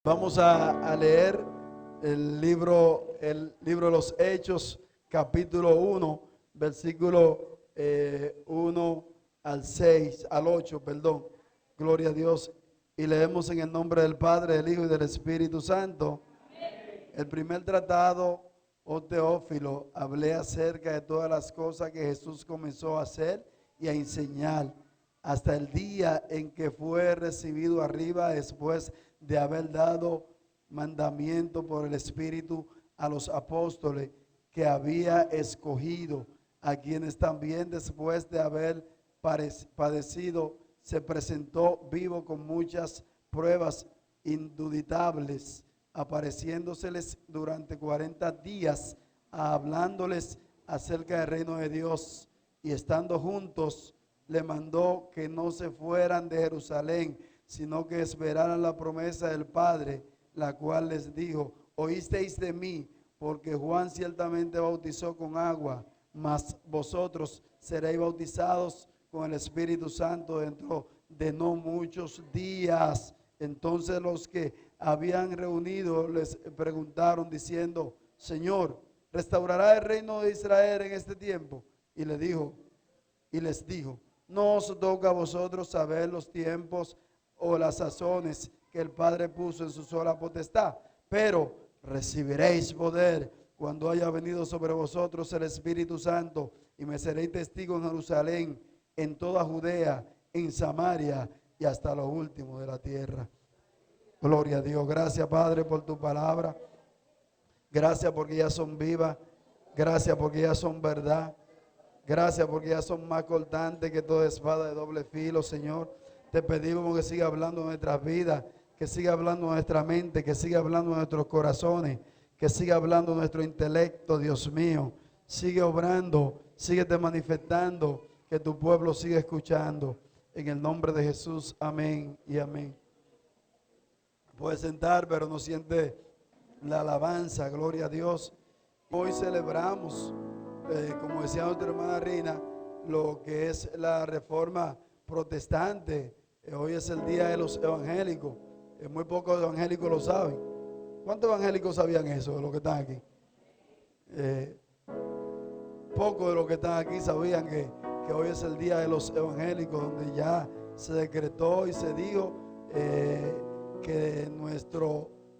Vamos a leer el libro de los Hechos, capítulo 1, versículo 1 al 8, perdón. Gloria a Dios. Y leemos en el nombre del Padre, del Hijo y del Espíritu Santo. El primer tratado, oh Teófilo, hablé acerca de todas las cosas que Jesús comenzó a hacer y a enseñar hasta el día en que fue recibido arriba, después de haber dado mandamiento por el Espíritu a los apóstoles que había escogido, a quienes también después de haber padecido se presentó vivo con muchas pruebas indubitables, apareciéndoseles durante 40 días, hablándoles acerca del reino de Dios, y estando juntos le mandó que no se fueran de Jerusalén, sino que esperaran la promesa del Padre, la cual les dijo: oísteis de mí, porque Juan ciertamente bautizó con agua, mas vosotros seréis bautizados con el Espíritu Santo dentro de no muchos días. Entonces los que habían reunido les preguntaron diciendo: Señor, ¿restaurará el reino de Israel en este tiempo? Y les dijo: no os toca a vosotros saber los tiempos o las sazones que el Padre puso en su sola potestad, pero recibiréis poder cuando haya venido sobre vosotros el Espíritu Santo, y me seréis testigo en Jerusalén, en toda Judea, en Samaria y hasta lo último de la tierra. Gloria a Dios. Gracias, Padre, por tu palabra. Gracias porque ya son vivas. Gracias porque ya son verdad. Gracias porque ya son más cortantes que toda espada de doble filo, Señor. Te pedimos que siga hablando de nuestras vidas, que siga hablando de nuestra mente, que siga hablando de nuestros corazones, que siga hablando de nuestro intelecto, Dios mío. Sigue obrando, síguete manifestando, que tu pueblo siga escuchando. En el nombre de Jesús, amén y amén. Puede sentar, pero no siente la alabanza, gloria a Dios. Hoy celebramos, como decía nuestra hermana Rina, lo que es la reforma protestante. Hoy es el día de los evangélicos. Muy pocos evangélicos lo saben. ¿Cuántos evangélicos sabían eso, de los que están aquí? Pocos de los que están aquí sabían que hoy es el día de los evangélicos, donde ya se decretó y se dijo que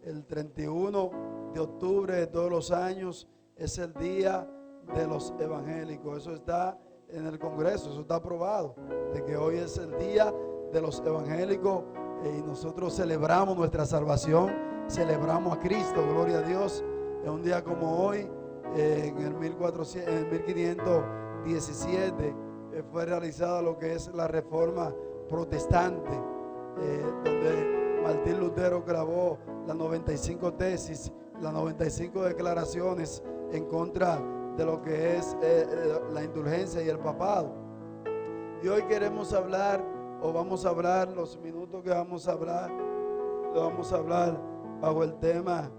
el 31 de octubre de todos los años es el día de los evangélicos. Eso está en el Congreso, eso está aprobado, de que hoy es el día de los evangélicos, y nosotros celebramos nuestra salvación, celebramos a Cristo, gloria a Dios. En un día como hoy, en el 1517, fue realizada lo que es la reforma protestante, donde Martín Lutero grabó las 95 tesis, las 95 declaraciones en contra de lo que es la indulgencia y el papado. Y hoy queremos hablar, o vamos a hablar, los minutos que vamos a hablar, lo vamos a hablar bajo el tema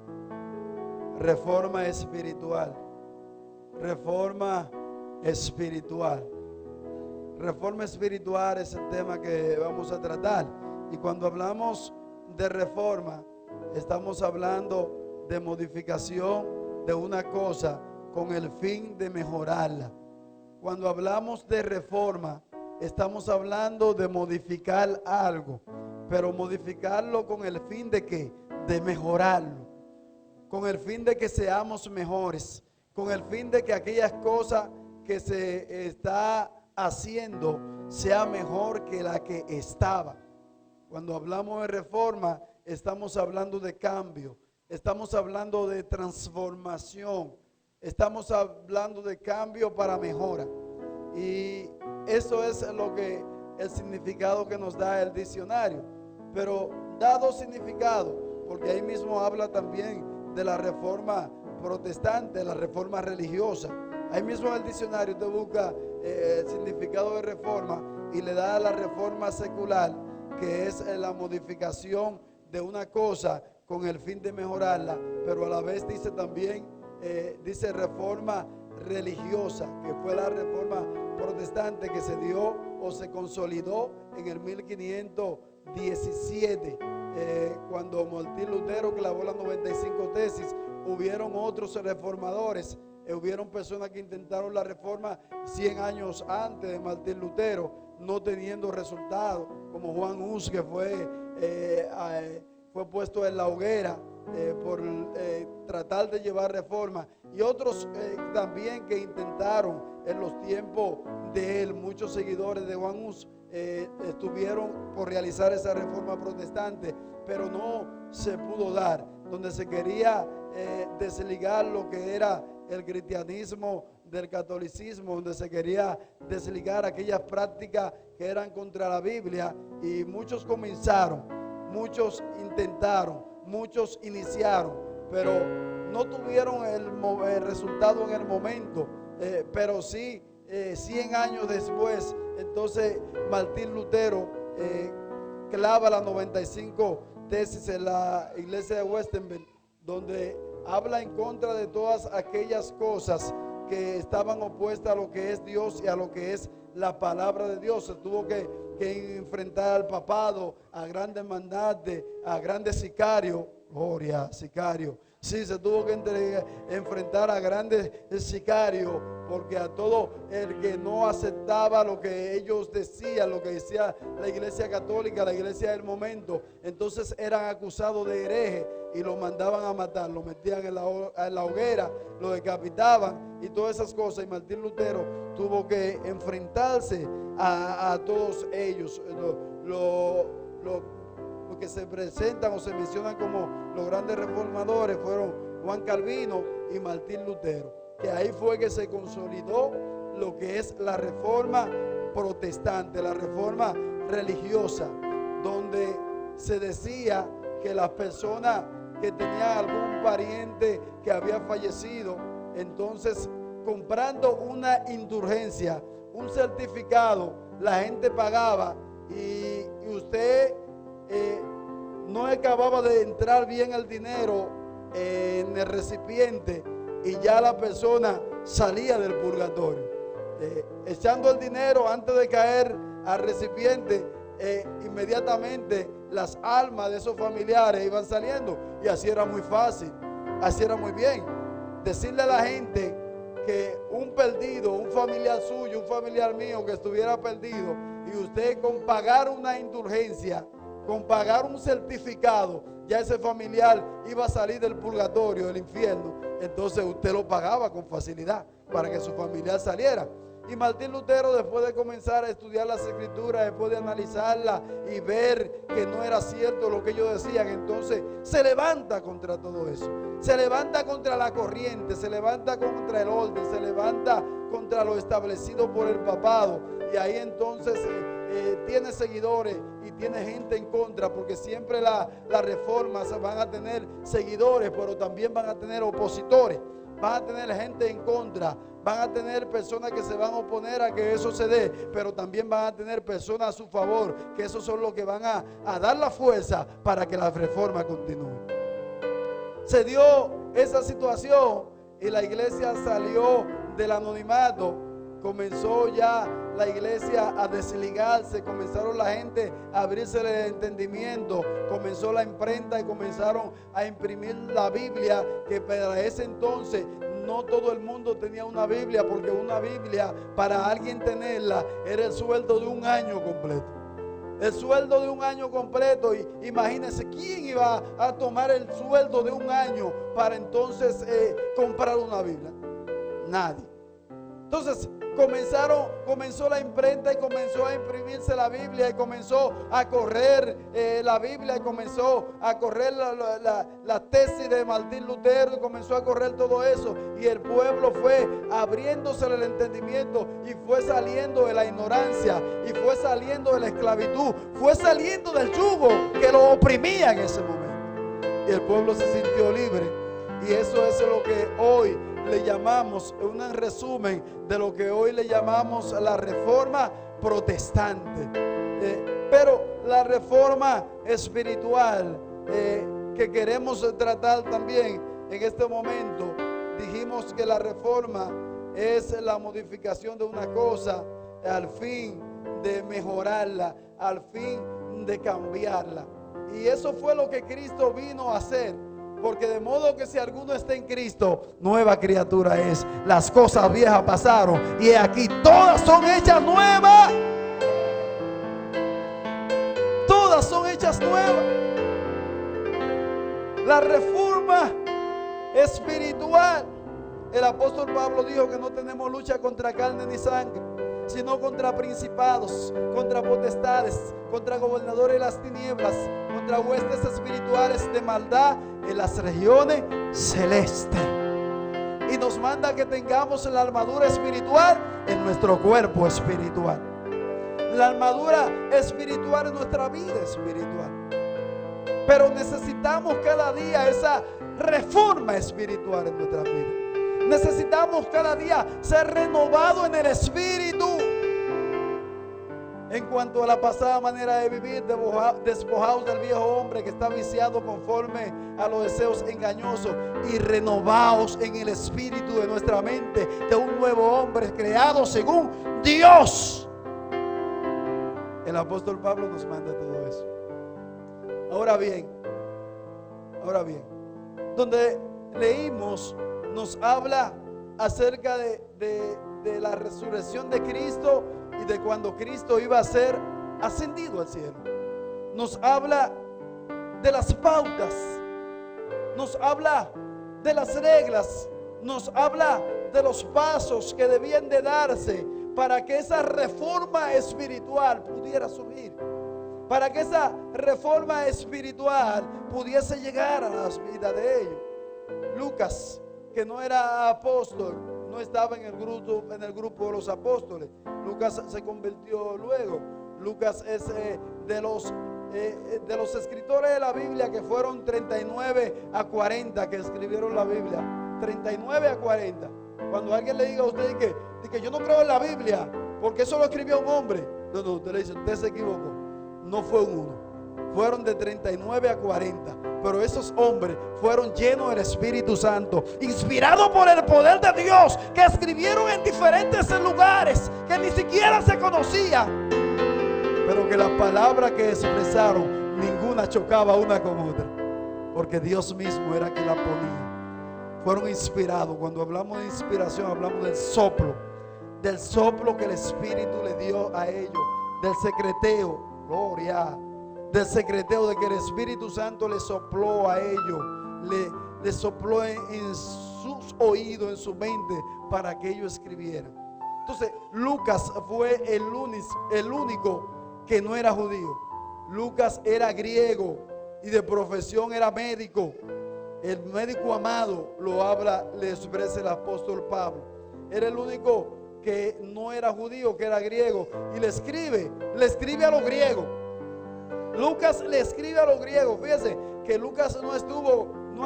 reforma espiritual. Reforma espiritual. Reforma espiritual es el tema que vamos a tratar. Y cuando hablamos de reforma, estamos hablando de modificación de una cosa con el fin de mejorarla. Cuando hablamos de reforma, estamos hablando de modificar algo, pero modificarlo con el fin de ¿qué? De mejorarlo, con el fin de que seamos mejores, con el fin de que aquellas cosas que se está haciendo sea mejor que la que estaba. Cuando hablamos de reforma, estamos hablando de cambio, estamos hablando de transformación, estamos hablando de cambio para mejora. Y eso es el significado que nos da el diccionario. Pero dado significado, porque ahí mismo habla también de la reforma protestante, la reforma religiosa. Ahí mismo en el diccionario usted busca el significado de reforma y le da la reforma secular, que es la modificación de una cosa con el fin de mejorarla, pero a la vez dice también, dice reforma religiosa, que fue la reforma protestante que se dio o se consolidó en el 1517. 17, cuando Martín Lutero clavó las 95 tesis, hubieron otros reformadores, hubieron personas que intentaron la reforma 100 años antes de Martín Lutero, no teniendo resultado, como Juan Hus, que fue puesto en la hoguera por tratar de llevar reforma, y otros también que intentaron en los tiempos de él. Muchos seguidores de Juan Hus estuvieron por realizar esa reforma protestante, pero no se pudo dar, donde se quería desligar lo que era el cristianismo del catolicismo, donde se quería desligar aquellas prácticas que eran contra la Biblia, y muchos comenzaron, muchos intentaron, muchos iniciaron, pero no tuvieron el resultado en el momento, pero sí 100 años después, entonces Martín Lutero clava las 95 tesis en la iglesia de Wittenberg, donde habla en contra de todas aquellas cosas que estaban opuestas a lo que es Dios y a lo que es la palabra de Dios. Se tuvo que enfrentar al papado, a grandes mandantes, a grandes sicarios. Gloria, sicario. Sí, se tuvo que enfrentar a grandes sicarios, porque a todo el que no aceptaba lo que ellos decían, lo que decía la iglesia católica, la iglesia del momento, entonces eran acusados de hereje y lo mandaban a matar, lo metían en la hoguera, lo decapitaban y todas esas cosas. Y Martín Lutero tuvo que enfrentarse a todos ellos. Los que se presentan o se mencionan como los grandes reformadores fueron Juan Calvino y Martín Lutero, que ahí fue que se consolidó lo que es la reforma protestante, la reforma religiosa, donde se decía que las personas que tenían algún pariente que había fallecido, entonces comprando una indulgencia, un certificado, la gente pagaba y usted no acababa de entrar bien el dinero en el recipiente y ya la persona salía del purgatorio, echando el dinero antes de caer al recipiente. Inmediatamente las almas de esos familiares iban saliendo, y así era muy fácil, así era muy bien decirle a la gente que un perdido, un familiar suyo, un familiar mío que estuviera perdido, y usted con pagar una indulgencia, con pagar un certificado, ya ese familiar iba a salir del purgatorio, del infierno. Entonces usted lo pagaba con facilidad para que su familiar saliera. Y Martín Lutero, después de comenzar a estudiar las escrituras, después de analizarla y ver que no era cierto lo que ellos decían, entonces se levanta contra todo eso, se levanta contra la corriente, se levanta contra el orden, se levanta contra lo establecido por el papado. Y ahí entonces tiene seguidores y tiene gente en contra, porque siempre las reformas van a tener seguidores, pero también van a tener opositores, van a tener gente en contra, van a tener personas que se van a oponer a que eso se dé, pero también van a tener personas a su favor, que esos son los que van a dar la fuerza para que la reforma continúe. Se dio esa situación y la iglesia salió del anonimato, comenzó ya la iglesia a desligarse, comenzaron la gente a abrirse el entendimiento, comenzó la imprenta y comenzaron a imprimir la Biblia, que para ese entonces no todo el mundo tenía una Biblia, porque una Biblia para alguien tenerla era el sueldo de un año completo. El sueldo de un año completo. Y imagínense, ¿quién iba a tomar el sueldo de un año para entonces comprar una Biblia? Nadie. Entonces comenzó la imprenta y comenzó a imprimirse la Biblia, y comenzó a correr la Biblia, y comenzó a correr la tesis de Martín Lutero, y comenzó a correr todo eso, y el pueblo fue abriéndose el entendimiento y fue saliendo de la ignorancia y fue saliendo de la esclavitud, fue saliendo del yugo que lo oprimía en ese momento, y el pueblo se sintió libre. Y eso es lo que hoy le llamamos, un resumen de lo que hoy le llamamos la reforma protestante. Pero la reforma espiritual que queremos tratar también en este momento, dijimos que la reforma es la modificación de una cosa al fin de mejorarla, al fin de cambiarla. Y eso fue lo que Cristo vino a hacer. Porque de modo que si alguno está en Cristo, nueva criatura es. Las cosas viejas pasaron y aquí todas son hechas nuevas. Todas son hechas nuevas. La reforma espiritual. El apóstol Pablo dijo que no tenemos lucha contra carne ni sangre, sino contra principados, contra potestades, contra gobernadores de las tinieblas, contra huestes espirituales de maldad en las regiones celestes. Y nos manda que tengamos la armadura espiritual en nuestro cuerpo espiritual. La armadura espiritual en nuestra vida espiritual. Pero necesitamos cada día esa reforma espiritual en nuestra vida. Necesitamos cada día ser renovados en el espíritu. En cuanto a la pasada manera de vivir, despojados del viejo hombre que está viciado conforme a los deseos engañosos y renovados en el espíritu de nuestra mente, de un nuevo hombre creado según Dios. El apóstol Pablo nos manda todo eso. Ahora bien, donde leímos, nos habla acerca de la resurrección de Cristo y de cuando Cristo iba a ser ascendido al cielo. Nos habla de las pautas, nos habla de las reglas, nos habla de los pasos que debían de darse para que esa reforma espiritual pudiera surgir, para que esa reforma espiritual pudiese llegar a las vidas de ellos. Lucas, que no era apóstol, no estaba en el grupo de los apóstoles. Lucas se convirtió luego. Lucas es de los escritores de la Biblia, que fueron 39 a 40 que escribieron la Biblia. 39 a 40. Cuando alguien le diga a usted que yo no creo en la Biblia porque eso lo escribió un hombre, no, usted le dice, usted se equivocó. No fue uno, fueron de 39 a 40. Pero esos hombres fueron llenos del Espíritu Santo, inspirados por el poder de Dios, que escribieron en diferentes lugares que ni siquiera se conocían, pero que la palabra que expresaron, ninguna chocaba una con otra, porque Dios mismo era quien la ponía. Fueron inspirados. Cuando hablamos de inspiración, hablamos del soplo que el Espíritu le dio a ellos, del secreteo, gloria, del secreteo de que el Espíritu Santo le sopló a ellos, le sopló en sus oídos, en su mente, para que ellos escribieran. Entonces Lucas fue el único que no era judío. Lucas era griego y de profesión era médico. El médico amado le expresa el apóstol Pablo. Era el único que no era judío, que era griego, y le escribe a los griegos. Lucas le escribe a los griegos. Fíjense que Lucas no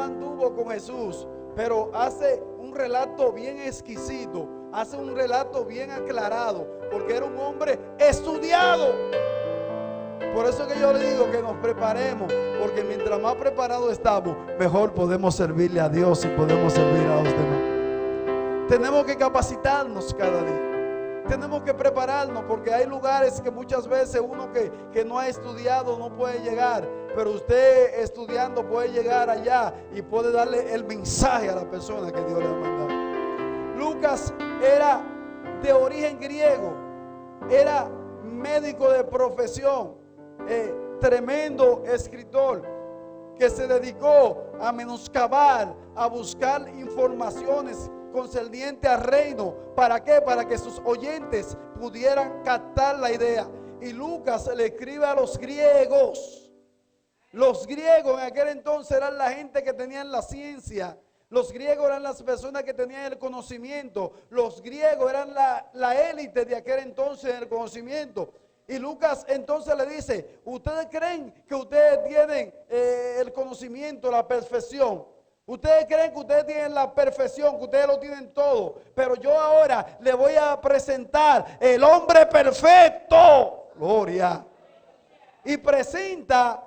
anduvo con Jesús, pero hace un relato bien exquisito, hace un relato bien aclarado, porque era un hombre estudiado. Por eso que yo le digo que nos preparemos, porque mientras más preparados estamos, mejor podemos servirle a Dios y podemos servir a los demás. Tenemos que capacitarnos cada día. Tenemos que prepararnos, porque hay lugares que muchas veces uno que no ha estudiado no puede llegar, pero usted estudiando puede llegar allá y puede darle el mensaje a la persona que Dios le ha mandado. Lucas era de origen griego, era médico de profesión, tremendo escritor que se dedicó a menoscabar, a buscar informaciones concerniente al reino. ¿Para qué? Para que sus oyentes pudieran captar la idea. Y Lucas le escribe a los griegos. Los griegos en aquel entonces eran la gente que tenían la ciencia. Los griegos eran las personas que tenían el conocimiento. Los griegos eran la élite de aquel entonces en el conocimiento. Y Lucas entonces le dice: ¿ustedes creen que ustedes tienen el conocimiento, la perfección? Ustedes creen que ustedes tienen la perfección, que ustedes lo tienen todo, pero yo ahora le voy a presentar el hombre perfecto. Gloria. Y presenta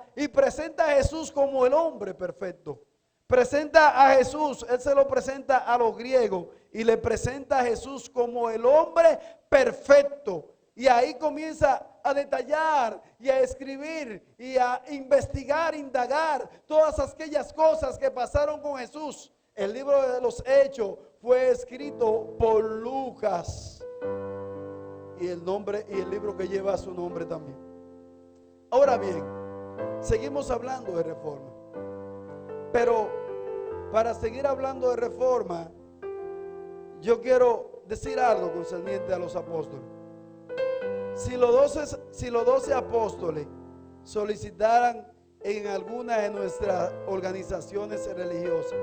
a Jesús como el hombre perfecto. Presenta a Jesús, él se lo presenta a los griegos y le presenta a Jesús como el hombre perfecto. Y ahí comienza a detallar y a escribir y a investigar, indagar todas aquellas cosas que pasaron con Jesús. El libro de los Hechos fue escrito por Lucas y el libro que lleva su nombre también. Ahora bien, seguimos hablando de reforma, pero para seguir hablando de reforma, yo quiero decir algo concerniente a los apóstoles. Si los 12 apóstoles solicitaran en alguna de nuestras organizaciones religiosas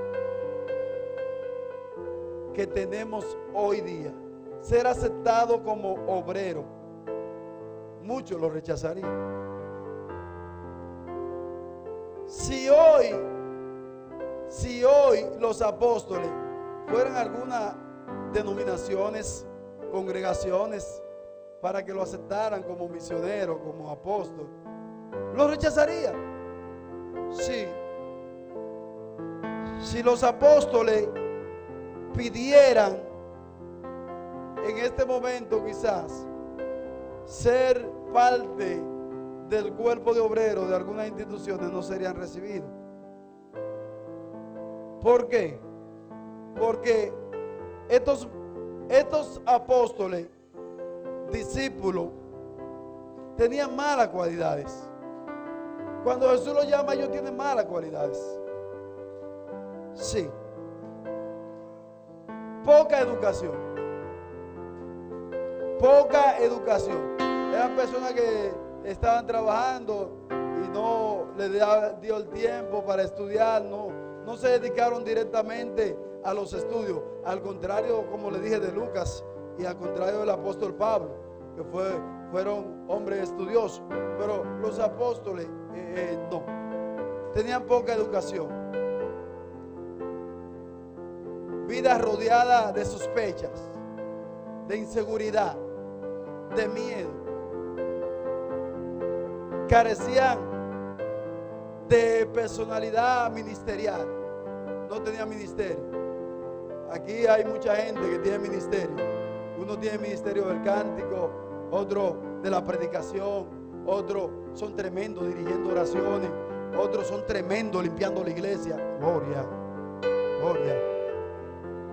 que tenemos hoy día, ser aceptado como obrero, muchos lo rechazarían. Si hoy los apóstoles fueran algunas denominaciones, congregaciones, para que lo aceptaran como misionero, como apóstol, ¿lo rechazaría? Sí. Si los apóstoles pidieran en este momento quizás ser parte del cuerpo de obreros de algunas instituciones, no serían recibidos. ¿Por qué? Porque estos apóstoles, discípulos, tenían malas cualidades. Cuando Jesús los llama, ellos tienen malas cualidades. Sí. Poca educación. Poca educación. Eran personas que estaban trabajando y no les dio el tiempo para estudiar, no se dedicaron directamente a los estudios, al contrario, como le dije, de Lucas, y al contrario del apóstol Pablo, que fueron hombres estudiosos. Pero los apóstoles no, tenían poca educación, vida rodeada de sospechas, de inseguridad, de miedo, carecían de personalidad ministerial, no tenían ministerio. Aquí hay mucha gente que tiene ministerio. Uno tiene ministerio del cántico, otro de la predicación, otros son tremendos dirigiendo oraciones, otros son tremendos limpiando la iglesia. Gloria, gloria.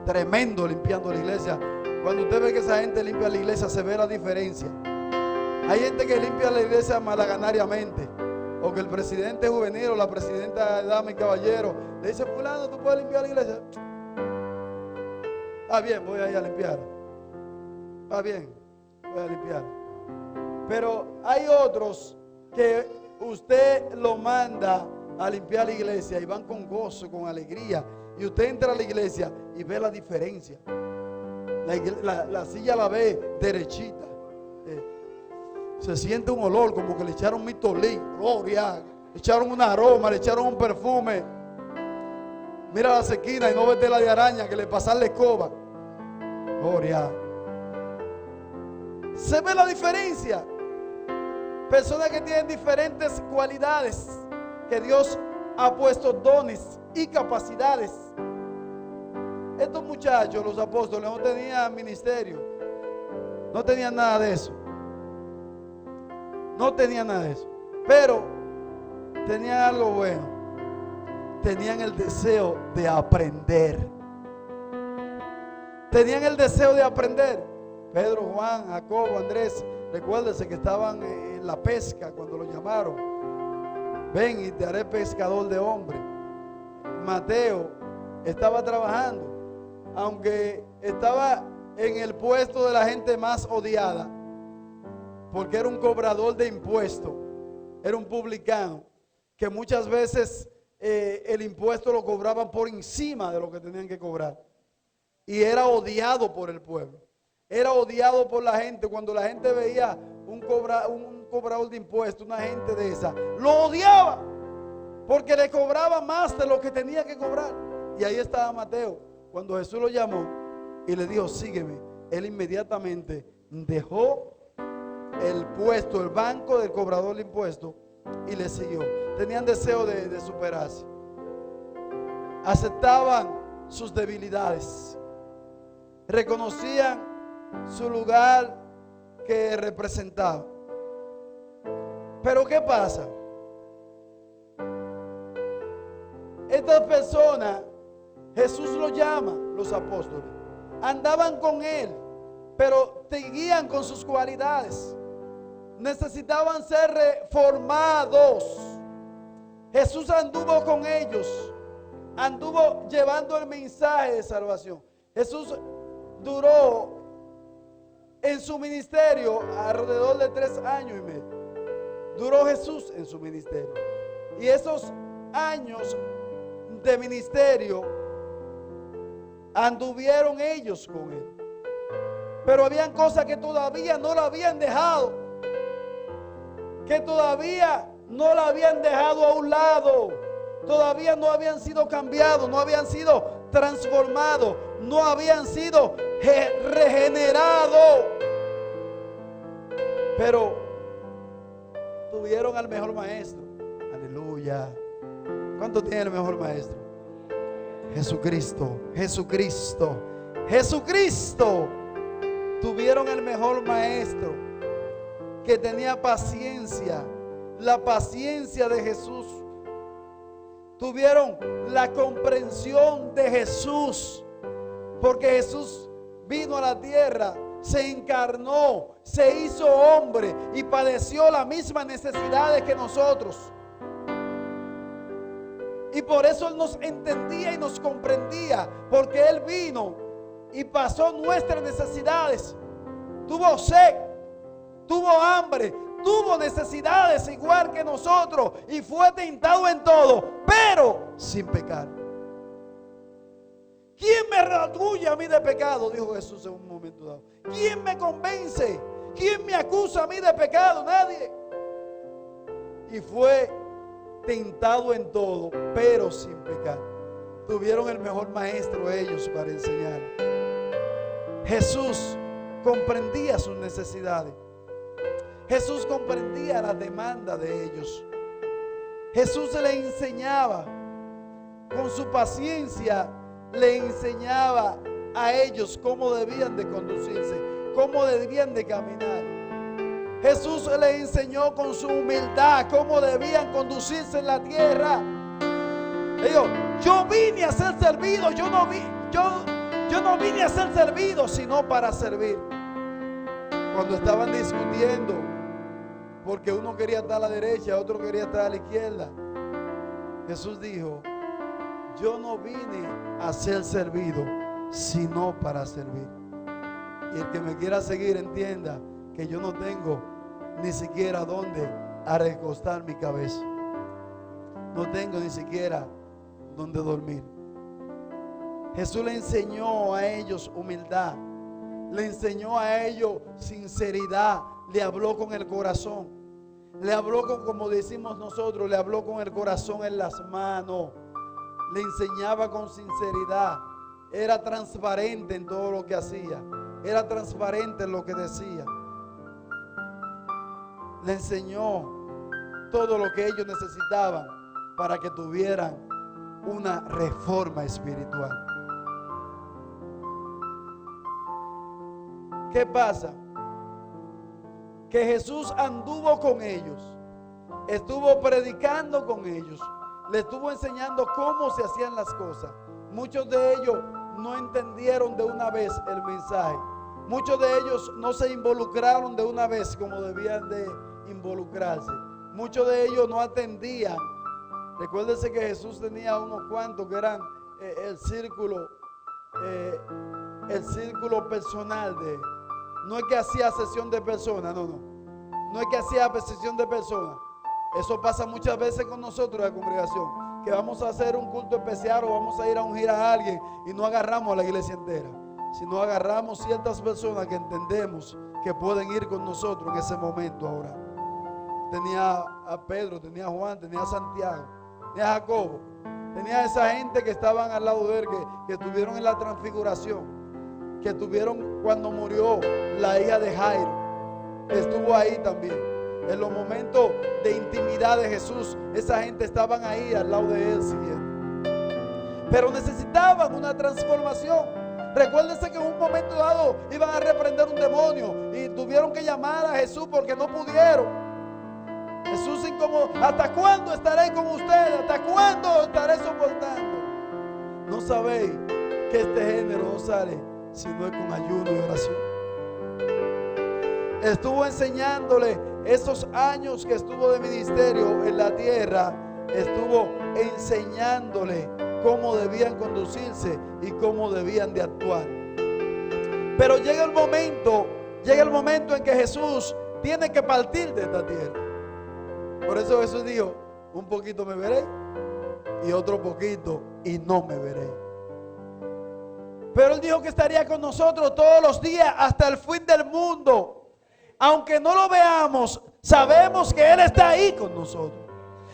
Tremendo limpiando la iglesia. Cuando usted ve que esa gente limpia la iglesia, se ve la diferencia. Hay gente que limpia la iglesia malaganariamente, o que el presidente juvenil o la presidenta de damas y caballeros le dice: fulano, ¿tú puedes limpiar la iglesia? Bien, voy a ir a limpiar. Bien, voy a limpiar. Pero hay otros que usted lo manda a limpiar la iglesia y van con gozo, con alegría, y usted entra a la iglesia y ve la diferencia. La silla la ve derechita. Se siente un olor como que le echaron mitolín, gloria, le echaron un aroma, le echaron un perfume. Mira las esquinas y no ves tela de araña que le pasan la escoba. Gloria. Se ve la diferencia. Personas que tienen diferentes cualidades, que Dios ha puesto dones y capacidades. Estos muchachos, los apóstoles, no tenían ministerio, no tenían nada de eso. No tenían nada de eso, pero tenían algo bueno. Tenían el deseo de aprender. Tenían el deseo de aprender. Pedro, Juan, Jacobo, Andrés, recuérdense que estaban en la pesca cuando lo llamaron. Ven y te haré pescador de hombres. Mateo estaba trabajando, aunque estaba en el puesto de la gente más odiada, porque era un cobrador de impuestos, era un publicano, que muchas veces el impuesto lo cobraban por encima de lo que tenían que cobrar, y era odiado por el pueblo, era odiado por la gente. Cuando la gente veía un cobrador de impuestos, una gente de esa, lo odiaba, porque le cobraba más de lo que tenía que cobrar. Y ahí estaba Mateo, cuando Jesús lo llamó y le dijo: sígueme. Él inmediatamente dejó el puesto, el banco del cobrador de impuestos, y le siguió. Tenían deseo de superarse. Aceptaban sus debilidades. Reconocían su lugar que representaba. Pero ¿qué pasa? Estas personas, Jesús los llama, los apóstoles. Andaban con Él, pero seguían con sus cualidades. Necesitaban ser reformados. Jesús anduvo con ellos, anduvo llevando el mensaje de salvación. Jesús duró en su ministerio alrededor de 3 años y medio. Duró Jesús en su ministerio. Y esos años de ministerio anduvieron ellos con Él. Pero habían cosas que todavía no la habían dejado, que todavía no la habían dejado a un lado, todavía no habían sido cambiados, no habían sido transformados, no habían sido regenerados. Pero tuvieron al mejor maestro. Aleluya. ¿Cuánto tiene el mejor maestro? Jesucristo, Jesucristo, Jesucristo. Tuvieron el mejor maestro que tenía paciencia, la paciencia de Jesús. Tuvieron la comprensión de Jesús, porque Jesús vino a la tierra, se encarnó, se hizo hombre y padeció las mismas necesidades que nosotros. Y por eso Él nos entendía y nos comprendía, porque Él vino y pasó nuestras necesidades. Tuvo sed, tuvo hambre, tuvo necesidades igual que nosotros y fue tentado en todo, pero sin pecar. ¿Quién me redarguye a mí de pecado?, dijo Jesús en un momento dado. ¿Quién me convence? ¿Quién me acusa a mí de pecado? Nadie. Y fue tentado en todo, pero sin pecar. Tuvieron el mejor maestro ellos para enseñar. Jesús comprendía sus necesidades. Jesús comprendía la demanda de ellos. Jesús le enseñaba con su paciencia, le enseñaba a ellos cómo debían de conducirse, cómo debían de caminar. Jesús le enseñó con su humildad cómo debían conducirse en la tierra. Digo, yo vine a ser servido, yo no vine a ser servido, sino para servir. Cuando estaban discutiendo, porque uno quería estar a la derecha, otro quería estar a la izquierda, Jesús dijo: yo no vine a ser servido, sino para servir. Y el que me quiera seguir entienda que yo no tengo ni siquiera dónde a recostar mi cabeza. No tengo ni siquiera dónde dormir. Jesús le enseñó a ellos humildad, le enseñó a ellos sinceridad, le habló con el corazón, le habló con, como decimos nosotros, le habló con el corazón en las manos, le enseñaba con sinceridad, era transparente en todo lo que hacía, era transparente en lo que decía. Le enseñó todo lo que ellos necesitaban para que tuvieran una reforma espiritual. ¿Qué pasa? Que Jesús anduvo con ellos, estuvo predicando con ellos, le estuvo enseñando cómo se hacían las cosas. Muchos de ellos no entendieron de una vez el mensaje. Muchos de ellos no se involucraron de una vez como debían de involucrarse. Muchos de ellos no atendían. Recuérdense que Jesús tenía unos cuantos que eran el círculo personal de él. No es que hacía sesión de personas, no es que hacía sesión de personas. Eso pasa muchas veces con nosotros en la congregación, que vamos a hacer un culto especial o vamos a ir a ungir a alguien y no agarramos a la iglesia entera, sino agarramos ciertas personas que entendemos que pueden ir con nosotros en ese momento. Ahora tenía a Pedro, tenía a Juan, tenía a Santiago, tenía a Jacobo, tenía a esa gente que estaban al lado de él, que estuvieron en la transfiguración, que estuvieron cuando murió la hija de Jairo, estuvo ahí también. En los momentos de intimidad de Jesús, esa gente estaban ahí al lado de él siguiendo. Pero necesitaban una transformación. Recuérdense que en un momento dado iban a reprender un demonio y tuvieron que llamar a Jesús porque no pudieron. Jesús incómodo. ¿Hasta cuándo estaré con ustedes? ¿Hasta cuándo estaré soportando? ¿No sabéis que este género no sale si no es con ayuno y oración? Estuvo enseñándole esos años que estuvo de ministerio en la tierra. Estuvo enseñándole cómo debían conducirse y cómo debían de actuar. Pero llega el momento en que Jesús tiene que partir de esta tierra. Por eso Jesús dijo: un poquito me veré y otro poquito y no me veré. Pero Él dijo que estaría con nosotros todos los días hasta el fin del mundo. Aunque no lo veamos, sabemos que Él está ahí con nosotros.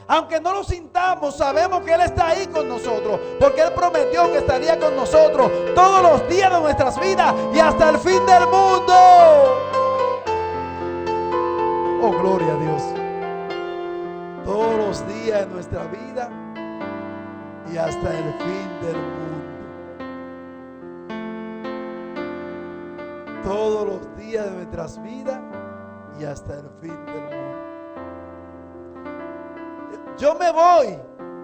Aunque no lo sintamos, sabemos que Él está ahí con nosotros, porque Él prometió que estaría con nosotros todos los días de nuestras vidas y hasta el fin del mundo. Oh, gloria a Dios. Todos los días de nuestra vida y hasta el fin del mundo. Todos los días de nuestras vidas y hasta el fin del mundo. Yo me voy,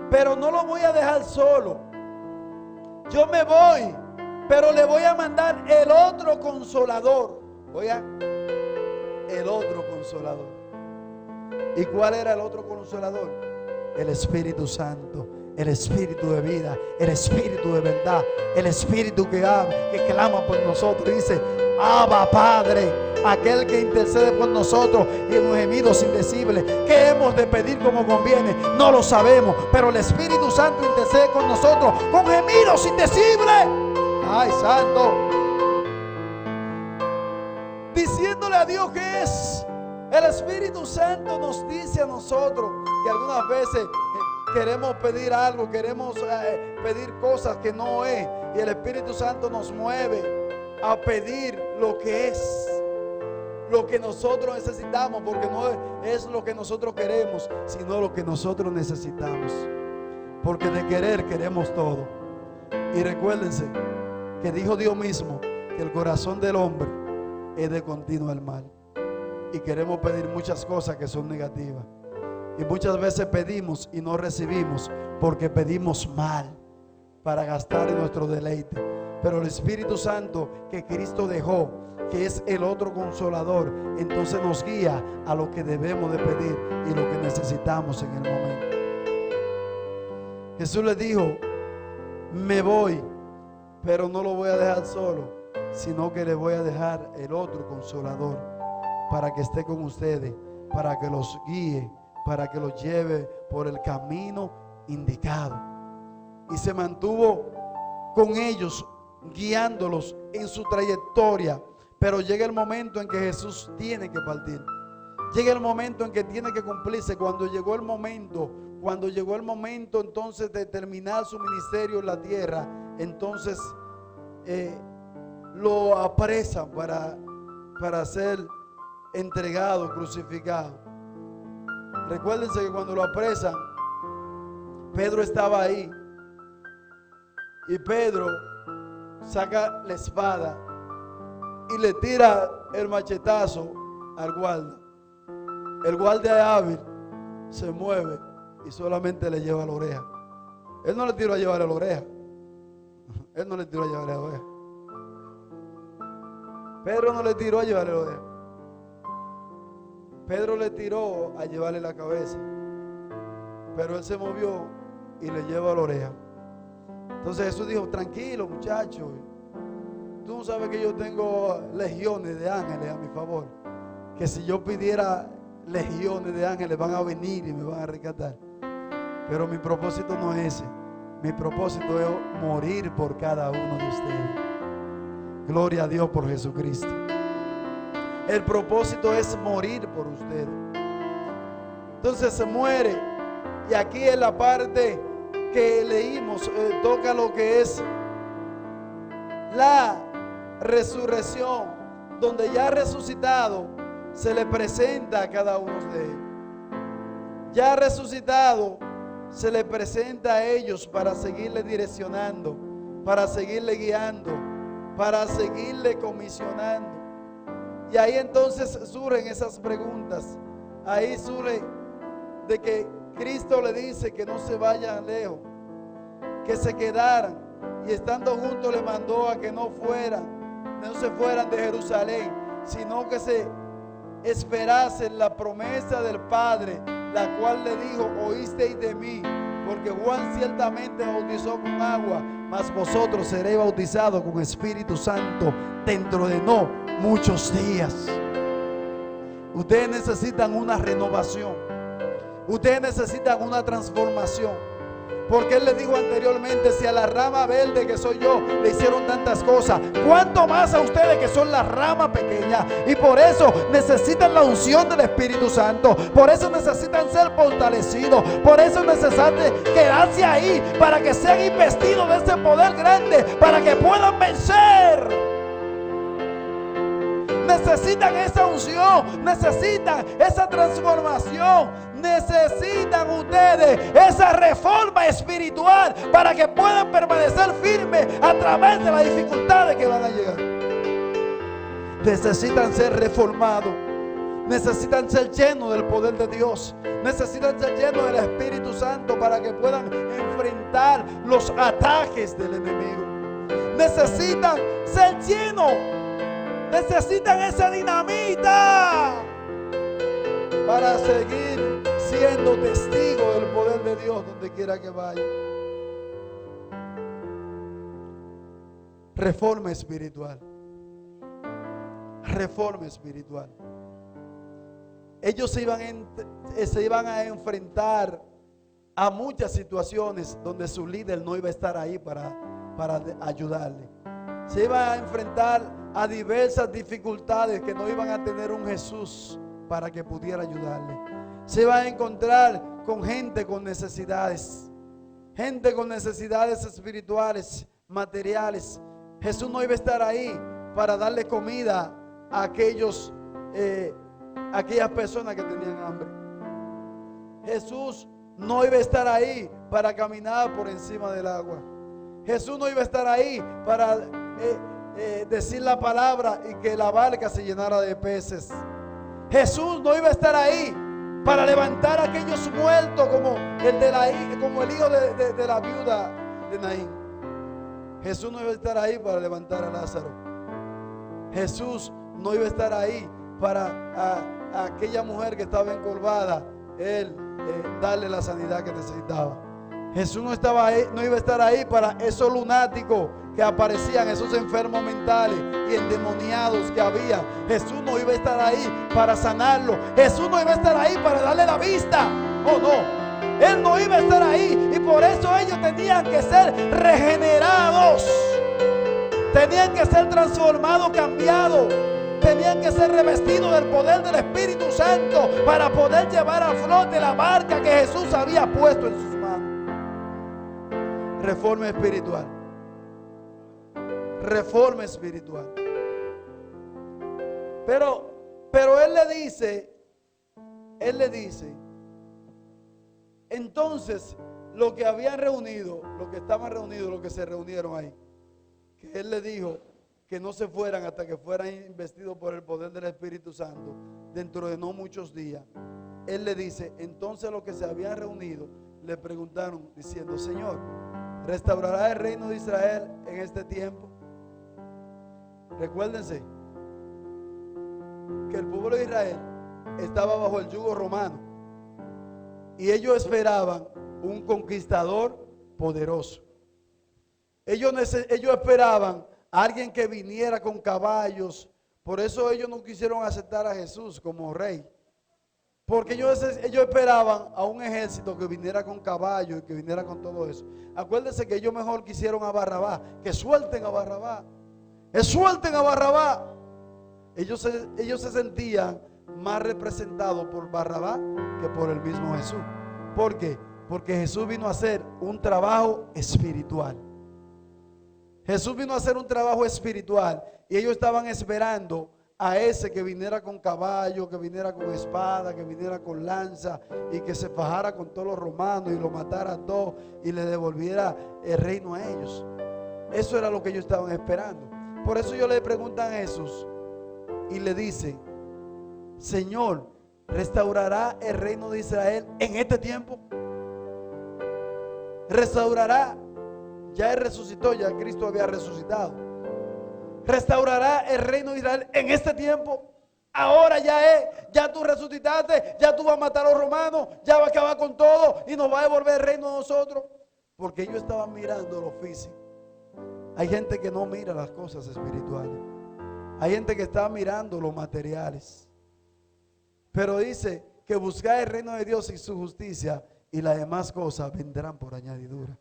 pero no lo voy a dejar solo. Yo me voy, pero le voy a mandar el otro consolador. Oigan, el otro consolador. ¿Y cuál era el otro consolador? El Espíritu Santo, el Espíritu de vida, el Espíritu de verdad, el Espíritu que clama por nosotros. Dice: Abba, Padre. Aquel que intercede por nosotros y en un gemidos indecibles. ¿Qué hemos de pedir como conviene? No lo sabemos, pero el Espíritu Santo intercede con nosotros con gemidos indecibles. ¡Ay, santo! Diciéndole a Dios que es. El Espíritu Santo nos dice a nosotros que algunas veces queremos pedir algo, queremos pedir cosas que no es, y el Espíritu Santo nos mueve a pedir lo que es. Lo que nosotros necesitamos, porque no es lo que nosotros queremos, sino lo que nosotros necesitamos. Porque de querer queremos todo. Y recuérdense que dijo Dios mismo que el corazón del hombre es de continuo el mal. Y queremos pedir muchas cosas que son negativas. Y muchas veces pedimos y no recibimos porque pedimos mal para gastar en nuestro deleite. Pero el Espíritu Santo que Cristo dejó, que es el otro consolador, entonces nos guía a lo que debemos de pedir y lo que necesitamos en el momento. Jesús le dijo: me voy, pero no lo voy a dejar solo, sino que le voy a dejar el otro consolador para que esté con ustedes, para que los guíe, para que los lleve por el camino indicado. Y se mantuvo con ellos, guiándolos en su trayectoria. Pero llega el momento en que Jesús tiene que partir. Llega el momento en que tiene que cumplirse. Cuando llegó el momento entonces de terminar su ministerio en la tierra, entonces lo apresan para ser entregado, crucificado. Recuérdense que cuando lo apresan, Pedro estaba ahí. Y Pedro saca la espada y le tira el machetazo al guarda. El guardia hábil se mueve y solamente le lleva la oreja. Él no le tiró a llevarle la oreja. Él no le tiró a llevarle la oreja. Pedro no le tiró a llevarle la oreja. Pedro le tiró a llevarle la cabeza. Pero él se movió y le lleva la oreja. Entonces Jesús dijo: tranquilo, muchacho. Tú no sabes que yo tengo legiones de ángeles a mi favor. Que si yo pidiera legiones de ángeles van a venir y me van a rescatar. Pero mi propósito no es ese. Mi propósito es morir por cada uno de ustedes. Gloria a Dios por Jesucristo. El propósito es morir por ustedes. Entonces se muere. Y aquí en la parte que leímos toca lo que es la resurrección, donde ya resucitado se le presenta a cada uno de ellos. Ya resucitado se le presenta a ellos para seguirle direccionando, para seguirle guiando, para seguirle comisionando. Y ahí entonces surgen esas preguntas. Ahí surge de que Cristo le dice que no se vayan lejos, que se quedaran, y estando juntos le mandó a que no se fueran de Jerusalén, sino que se esperasen la promesa del Padre, la cual le dijo: oísteis de mí, porque Juan ciertamente bautizó con agua, mas vosotros seréis bautizados con Espíritu Santo dentro de no muchos días. Ustedes necesitan una renovación, ustedes necesitan una transformación. Porque Él le dijo anteriormente: si a la rama verde que soy yo le hicieron tantas cosas, ¿cuánto más a ustedes que son la rama pequeña? Y por eso necesitan la unción del Espíritu Santo. Por eso necesitan ser fortalecidos. Por eso es necesario quedarse ahí, para que sean investidos de ese poder grande, para que puedan vencer. Necesitan esa unción, necesitan esa transformación, necesitan ustedes esa reforma espiritual para que puedan permanecer firmes a través de las dificultades que van a llegar. Necesitan ser reformados, necesitan ser llenos del poder de Dios, necesitan ser llenos del Espíritu Santo para que puedan enfrentar los ataques del enemigo. Necesitan ser llenos. Necesitan esa dinamita para seguir siendo testigos del poder de Dios donde quiera que vaya. Reforma espiritual. Reforma espiritual. Ellos se iban a enfrentar a muchas situaciones donde su líder no iba a estar ahí para ayudarle. Se iban a enfrentar a diversas dificultades que no iban a tener un Jesús para que pudiera ayudarle. Se va a encontrar con gente con necesidades espirituales, materiales. Jesús no iba a estar ahí para darle comida a aquellas personas que tenían hambre. Jesús no iba a estar ahí para caminar por encima del agua. Jesús no iba a estar ahí para decir la palabra y que la barca se llenara de peces. Jesús no iba a estar ahí para levantar a aquellos muertos como el hijo de la viuda de Naín. Jesús no iba a estar ahí para levantar a Lázaro. Jesús no iba a estar ahí para a aquella mujer que estaba encorvada, darle la sanidad que necesitaba. Jesús no iba a estar ahí para esos lunáticos que aparecían, esos enfermos mentales y endemoniados que había. Jesús no iba a estar ahí para sanarlo. Jesús no iba a estar ahí para darle la vista. Oh, no. Él no iba a estar ahí. Y por eso ellos tenían que ser regenerados. Tenían que ser transformados, cambiados. Tenían que ser revestidos del poder del Espíritu Santo para poder llevar a flote la barca que Jesús había puesto en sus manos. Reforma espiritual. Reforma espiritual. Pero Él le dice, entonces lo que habían reunido, lo que estaban reunidos, lo que se reunieron ahí, que Él le dijo que no se fueran hasta que fueran investidos por el poder del Espíritu Santo dentro de no muchos días. Él le dice, entonces los que se habían reunido le preguntaron diciendo: Señor, ¿restaurará el reino de Israel en este tiempo? Recuérdense que el pueblo de Israel estaba bajo el yugo romano y ellos esperaban un conquistador poderoso. Ellos esperaban a alguien que viniera con caballos. Por eso ellos no quisieron aceptar a Jesús como rey, porque ellos esperaban a un ejército que viniera con caballos y que viniera con todo eso. Acuérdense que ellos mejor quisieron a Barrabás. Que suelten a Barrabás. Suelten a Barrabás. Ellos se sentían más representados por Barrabás que por el mismo Jesús. ¿Por qué? Porque Jesús vino a hacer un trabajo espiritual. Jesús vino a hacer un trabajo espiritual y ellos estaban esperando a ese que viniera con caballo, que viniera con espada, que viniera con lanza y que se fajara con todos los romanos y lo matara a todos y le devolviera el reino a ellos. Eso era lo que ellos estaban esperando. Por eso ellos le preguntan a Jesús y le dicen: Señor, ¿Restaurará el reino de Israel en este tiempo? ¿Restaurará? Ya Él resucitó, ya Cristo había resucitado. ¿Restaurará el reino de Israel en este tiempo? Ahora ya tú resucitaste, ya tú vas a matar a los romanos, ya va a acabar con todo y nos va a devolver el reino a nosotros. Porque ellos estaban mirando lo físico. Hay gente que no mira las cosas espirituales. Hay gente que está mirando los materiales. Pero dice que buscar el reino de Dios y su justicia, y las demás cosas vendrán por añadidura.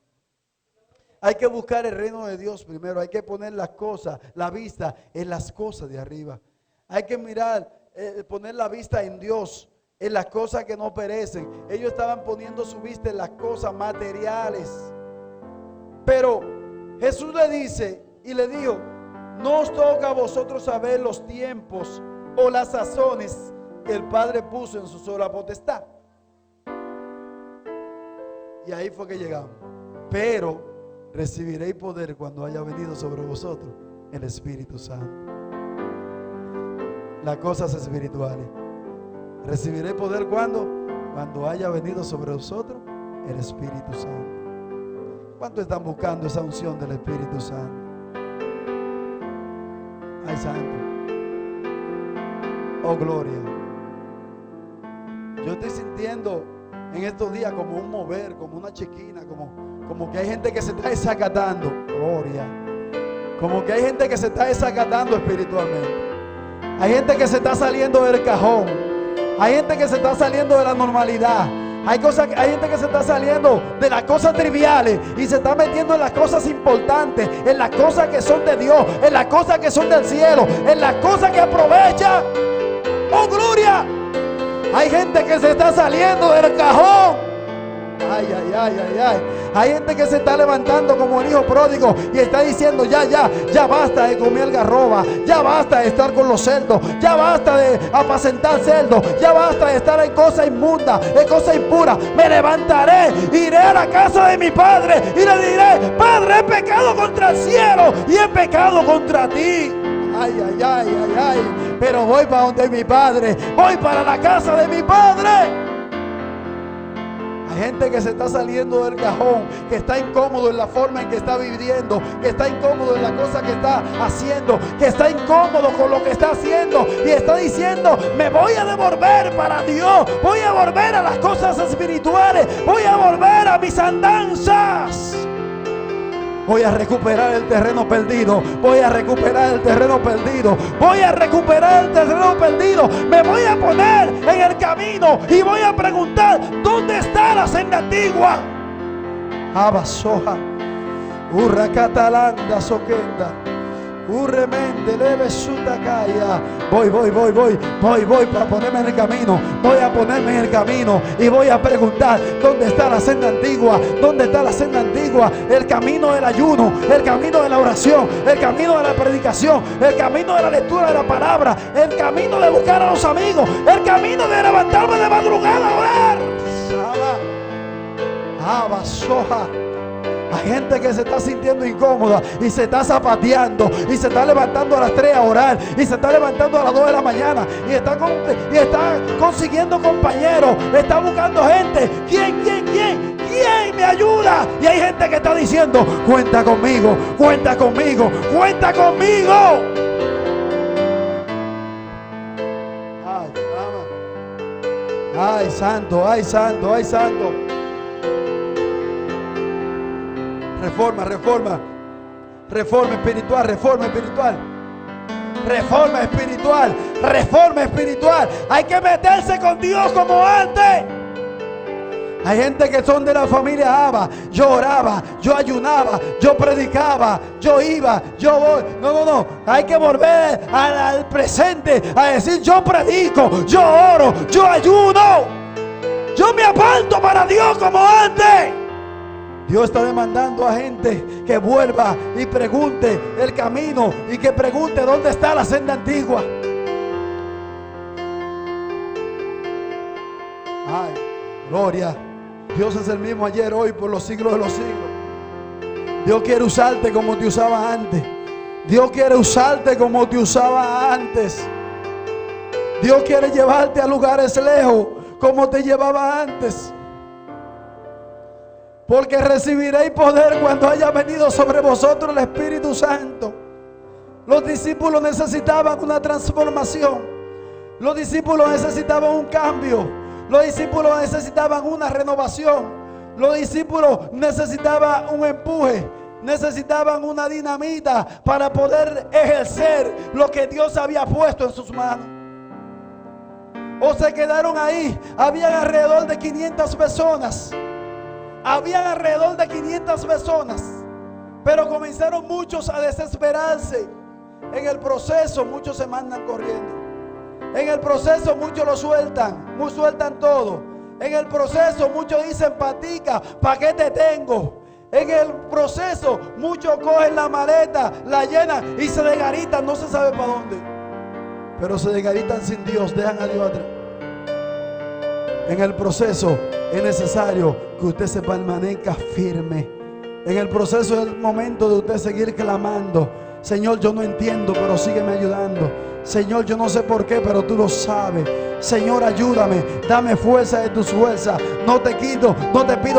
Hay que buscar el reino de Dios primero. Hay que poner las cosas, la vista en las cosas de arriba. Hay que mirar, poner la vista en Dios, en las cosas que no perecen. Ellos estaban poniendo su vista en las cosas materiales. Pero Jesús le dice y le dijo: no os toca a vosotros saber los tiempos o las sazones que el Padre puso en su sola potestad. Y ahí fue que llegamos. Pero recibiréis poder cuando haya venido sobre vosotros el Espíritu Santo. Las cosas espirituales. Recibiréis poder cuando haya venido sobre vosotros el Espíritu Santo. ¿Cuántos están buscando esa unción del Espíritu Santo? Ay, Santo. Oh, gloria. Yo estoy sintiendo en estos días como un mover, como una chequina, como que hay gente que se está desacatando. Gloria. Como que hay gente que se está desacatando espiritualmente. Hay gente que se está saliendo del cajón. Hay gente que se está saliendo de la normalidad. Hay gente que se está saliendo de las cosas triviales y se está metiendo en las cosas importantes, en las cosas que son de Dios, en las cosas que son del cielo, en las cosas que aprovechan. ¡Oh, gloria! Hay gente que se está saliendo del cajón. Ay, ay, ay, ay, ay. Hay gente que se está levantando como el hijo pródigo y está diciendo: ya basta de comer algarroba, ya basta de estar con los cerdos, ya basta de apacentar cerdos, ya basta de estar en cosas inmundas, en cosas impuras. Me levantaré, iré a la casa de mi padre y le diré: Padre, he pecado contra el cielo y he pecado contra ti. Ay, ay, ay, ay, ay. Pero voy para donde mi padre, voy para la casa de mi padre. Hay gente que se está saliendo del cajón, que está incómodo en la forma en que está viviendo, que está incómodo en la cosa que está haciendo, que está incómodo con lo que está haciendo y está diciendo: me voy a devolver para Dios, voy a volver a las cosas espirituales, voy a volver a mis andanzas. Voy a recuperar el terreno perdido. Voy a recuperar el terreno perdido. Voy a recuperar el terreno perdido. Me voy a poner en el camino y voy a preguntar: ¿dónde está la senda antigua? Abasoja, urra catalanda soquenda, urremende leve sutakaya. Voy para ponerme en el camino. Voy a ponerme en el camino y voy a preguntar: ¿dónde está la senda antigua? ¿Dónde está la senda antigua? El camino del ayuno, el camino de la oración, el camino de la predicación, el camino de la lectura de la palabra, el camino de buscar a los amigos, el camino de levantarme de madrugada a orar. Abasoja. Hay gente que se está sintiendo incómoda y se está zapateando y se está levantando a las 3 a orar y se está levantando a las 2 de la mañana y está consiguiendo compañeros, está buscando gente. ¿Quién me ayuda? Y hay gente que está diciendo: cuenta conmigo, cuenta conmigo, cuenta conmigo. Ay, santo, ay, santo, ay, santo. Reforma espiritual, reforma espiritual. Hay que meterse con Dios como antes. Hay gente que son de la familia Abba. Yo oraba, yo ayunaba, yo predicaba, yo iba, yo voy. No. Hay que volver al presente, a decir: yo predico, yo oro, yo ayuno, yo me aparto para Dios como antes. Dios está demandando a gente que vuelva y pregunte el camino y que pregunte: ¿dónde está la senda antigua? Ay, gloria. Dios es el mismo ayer, hoy, por los siglos de los siglos. Dios quiere usarte como te usaba antes. Dios quiere usarte como te usaba antes. Dios quiere llevarte a lugares lejos como te llevaba antes. Porque recibiréis poder cuando haya venido sobre vosotros el Espíritu Santo. Los discípulos necesitaban una transformación. Los discípulos necesitaban un cambio. Los discípulos necesitaban una renovación. Los discípulos necesitaban un empuje. Necesitaban una dinamita para poder ejercer lo que Dios había puesto en sus manos. O se quedaron ahí. Habían alrededor de 500 personas. Habían alrededor de 500 personas. Pero comenzaron muchos a desesperarse. En el proceso muchos se mandan corriendo. En el proceso muchos lo sueltan. Muchos sueltan todo. En el proceso muchos dicen: patica, ¿para qué te tengo? En el proceso muchos cogen la maleta, la llenan y se desgaritan, no se sabe para dónde. Pero se desgaritan sin Dios, dejan a Dios atrás. En el proceso es necesario que usted se permanezca firme. En el proceso es el momento de usted seguir clamando: Señor, yo no entiendo, pero sígueme ayudando. Señor, yo no sé por qué, pero tú lo sabes. Señor, ayúdame, dame fuerza de tus fuerzas. No te pido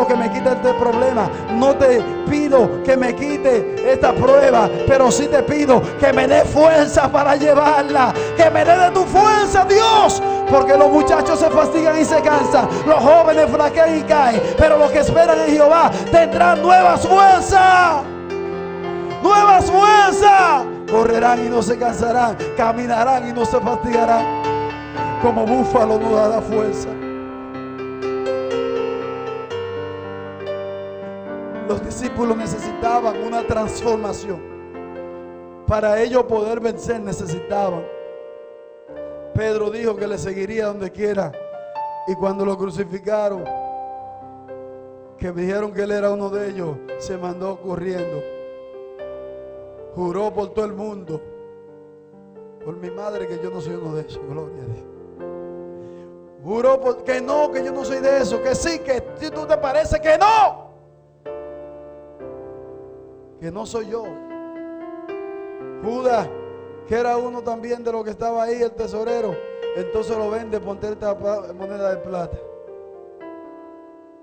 que me quite este problema. No te pido que me quite esta prueba, pero sí te pido que me dé fuerza para llevarla. Que me dé de tu fuerza, Dios. Porque los muchachos se fastigan y se cansan. Los jóvenes flaquean y caen. Pero los que esperan en Jehová tendrán nuevas fuerzas. Nuevas fuerzas. Correrán y no se cansarán. Caminarán y no se fatigarán. Como búfalo no dará fuerza. Los discípulos necesitaban una transformación. Para ellos poder vencer necesitaban. Pedro dijo que le seguiría donde quiera. Y cuando lo crucificaron, que me dijeron que él era uno de ellos, se mandó corriendo. Juró por todo el mundo, por mi madre, que yo no soy uno de esos. Gloria a Dios. Juró que no, que yo no soy de eso. Que sí, que si tú te parece que no. Que no soy yo. Judas, que era uno también de los que estaba ahí, el tesorero, entonces lo vende por 30 monedas de plata.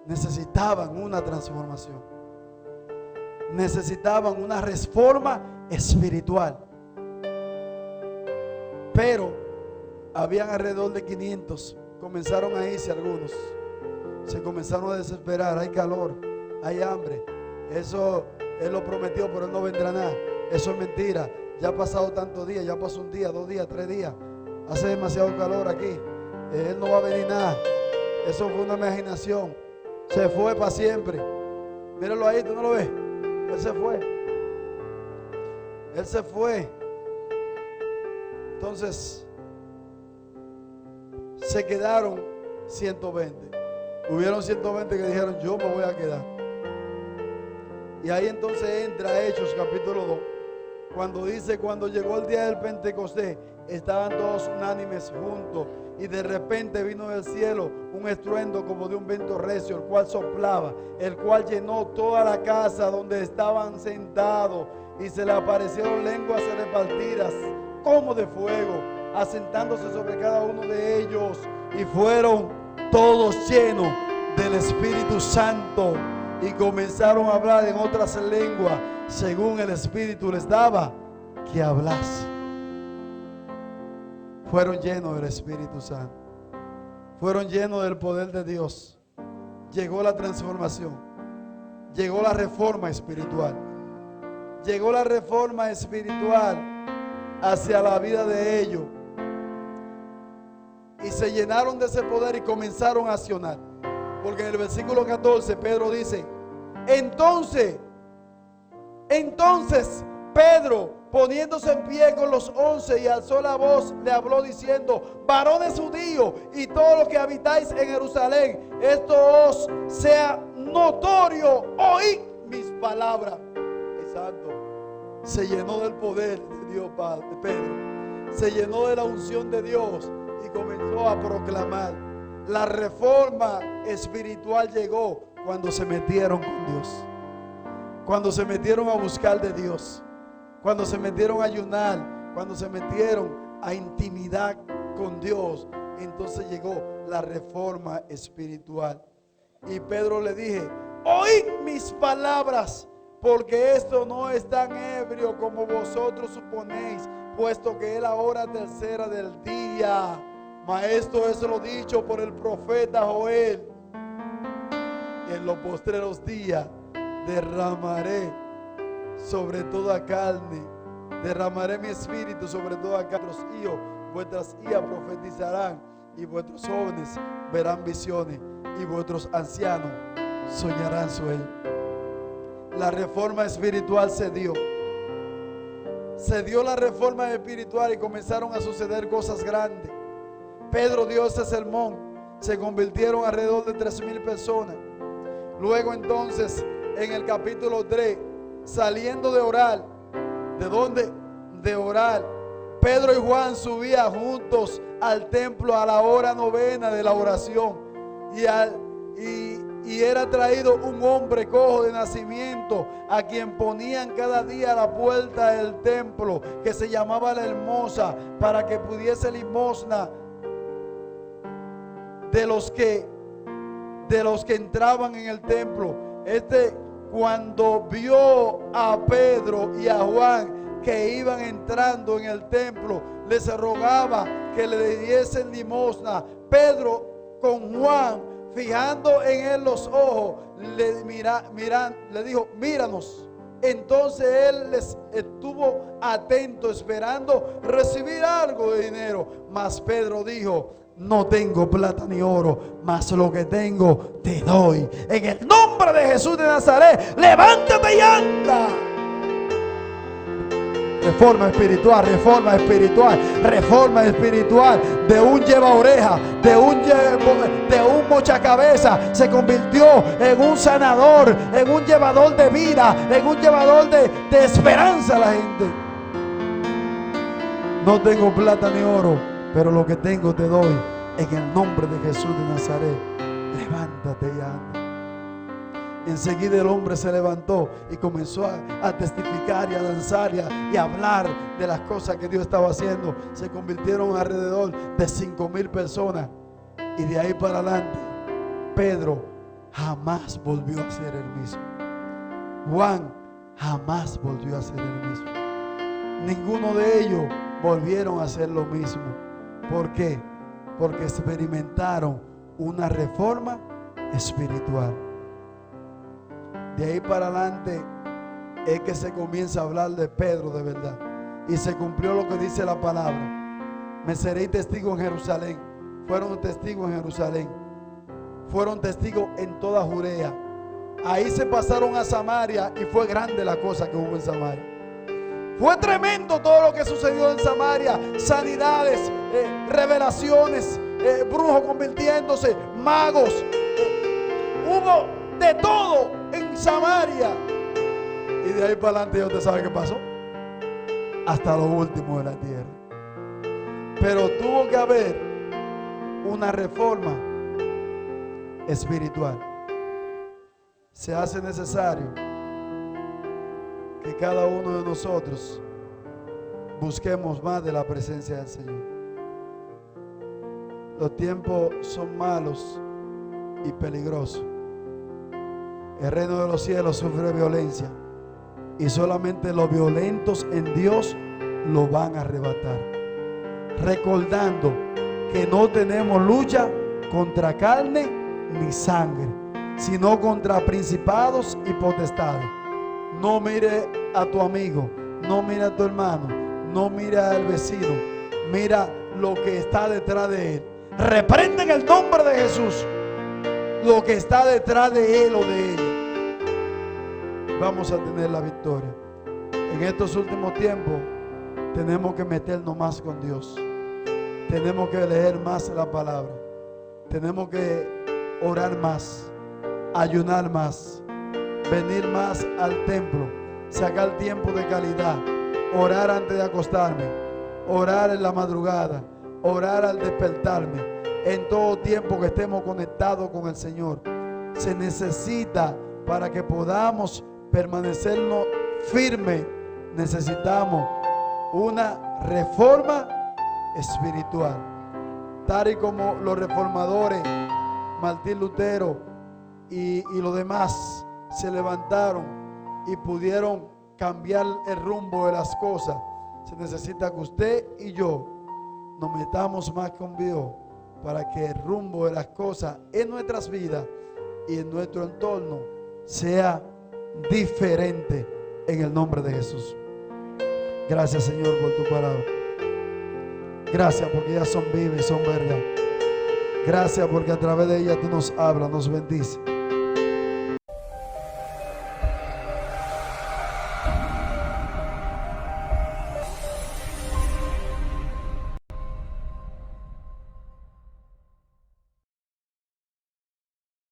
Necesitaban una transformación. Necesitaban una reforma espiritual. Pero habían alrededor de 500. Comenzaron a irse algunos. Se comenzaron a desesperar. Hay calor, hay hambre. Eso Él lo prometió, pero Él no vendrá nada. Eso es mentira. Ya ha pasado tantos días. Ya pasó un día, 2 días, 3 días. Hace demasiado calor aquí. Él no va a venir nada. Eso fue una imaginación. Se fue para siempre. Míralo ahí, ¿tú no lo ves? Él se fue. Él se fue. Entonces se quedaron 120. Hubieron 120 que dijeron: yo me voy a quedar. Y ahí entonces entra Hechos capítulo 2. Cuando dice: cuando llegó el día del Pentecostés, estaban todos unánimes juntos. Y de repente vino del cielo un estruendo como de un viento recio, el cual soplaba, el cual llenó toda la casa donde estaban sentados. Y se le aparecieron lenguas repartidas como de fuego, asentándose sobre cada uno de ellos. Y fueron todos llenos del Espíritu Santo. Y comenzaron a hablar en otras lenguas, según el Espíritu les daba que hablase. Fueron llenos del Espíritu Santo. Fueron llenos del poder de Dios. Llegó la transformación. Llegó la reforma espiritual. Llegó la reforma espiritual hacia la vida de ellos. Y se llenaron de ese poder y comenzaron a accionar. Porque en el versículo 14 Pedro dice: entonces Pedro, poniéndose en pie con los 11, y alzó la voz, le habló diciendo: varones judíos y todos los que habitáis en Jerusalén, esto os sea notorio, oíd mis palabras. Exacto. Se llenó del poder de Dios Padre, Pedro. Se llenó de la unción de Dios y comenzó a proclamar. La reforma espiritual llegó cuando se metieron con Dios. Cuando se metieron a buscar de Dios. Cuando se metieron a ayunar, cuando se metieron a intimidad con Dios, entonces llegó la reforma espiritual. Y Pedro le dije: oíd mis palabras, porque esto no es tan ebrio como vosotros suponéis, puesto que es la hora tercera del día. Maestro, eso lo dicho por el profeta Joel. En los postreros días derramaré sobre toda carne, derramaré mi espíritu sobre toda carne. Vuestras hijas profetizarán, y vuestros jóvenes verán visiones, y vuestros ancianos soñarán sueños. La reforma espiritual se dio. Se dio la reforma espiritual y comenzaron a suceder cosas grandes. Pedro dio ese sermón. Se convirtieron alrededor de 3,000 personas. Luego entonces, en el capítulo 3, saliendo de orar, ¿de dónde? De orar, Pedro y Juan subían juntos al templo a la hora novena de la oración. Y era traído un hombre cojo de nacimiento, a quien ponían cada día a la puerta del templo, que se llamaba La Hermosa, para que pudiese limosna de los que entraban en el templo. Cuando vio a Pedro y a Juan que iban entrando en el templo, les rogaba que le diesen limosna. Pedro con Juan, fijando en él los ojos, le dijo: míranos. Entonces él les estuvo atento, esperando recibir algo de dinero. Mas Pedro dijo: no tengo plata ni oro, mas lo que tengo te doy. En el nombre de Jesús de Nazaret, levántate y anda. Reforma espiritual, reforma espiritual, reforma espiritual. De un lleva oreja, de un mochacabeza, se convirtió en un sanador, en un llevador de vida, en un llevador de esperanza a la gente. No tengo plata ni oro, pero lo que tengo te doy. En el nombre de Jesús de Nazaret, levántate y anda. Enseguida el hombre se levantó y comenzó a testificar y a danzar y a hablar de las cosas que Dios estaba haciendo. Se convirtieron alrededor de 5,000 personas. Y de ahí para adelante, Pedro jamás volvió a ser el mismo. Juan jamás volvió a ser el mismo. Ninguno de ellos volvieron a ser lo mismo. ¿Por qué? Porque experimentaron una reforma espiritual. De ahí para adelante es que se comienza a hablar de Pedro de verdad. Y se cumplió lo que dice la palabra: me seréis testigo en Jerusalén. Fueron testigos en Jerusalén. Fueron testigos en toda Judea. Ahí se pasaron a Samaria y fue grande la cosa que hubo en Samaria. Fue tremendo todo lo que sucedió en Samaria. Sanidades, revelaciones, brujos convirtiéndose, magos. Hubo de todo en Samaria. Y de ahí para adelante, ¿usted sabe qué pasó? Hasta lo último de la tierra. Pero tuvo que haber una reforma espiritual. Se hace necesario que cada uno de nosotros busquemos más de la presencia del Señor. Los tiempos son malos y peligrosos. El reino de los cielos sufre violencia, y solamente los violentos en Dios lo van a arrebatar. Recordando que no tenemos lucha contra carne ni sangre, sino contra principados y potestades. No mire a tu amigo, no mire a tu hermano, no mire al vecino, mira lo que está detrás de él. Reprende en el nombre de Jesús lo que está detrás de él o de ella. Vamos a tener la victoria. En estos últimos tiempos tenemos que meternos más con Dios. Tenemos que leer más la palabra. Tenemos que orar más, ayunar más, venir más al templo, sacar tiempo de calidad, orar antes de acostarme, orar en la madrugada, orar al despertarme. En todo tiempo que estemos conectados con el Señor, se necesita, para que podamos permanecernos firmes, necesitamos una reforma espiritual. tal y como los reformadores, Martín Lutero y los demás se levantaron y pudieron cambiar el rumbo de las cosas, se necesita que usted y yo nos metamos más con Dios para que el rumbo de las cosas en nuestras vidas y en nuestro entorno sea diferente en el nombre de Jesús. Gracias, Señor, por tu palabra. Gracias porque ellas son vivas y son verdad. Gracias porque a través de ellas tú nos hablas, nos bendices.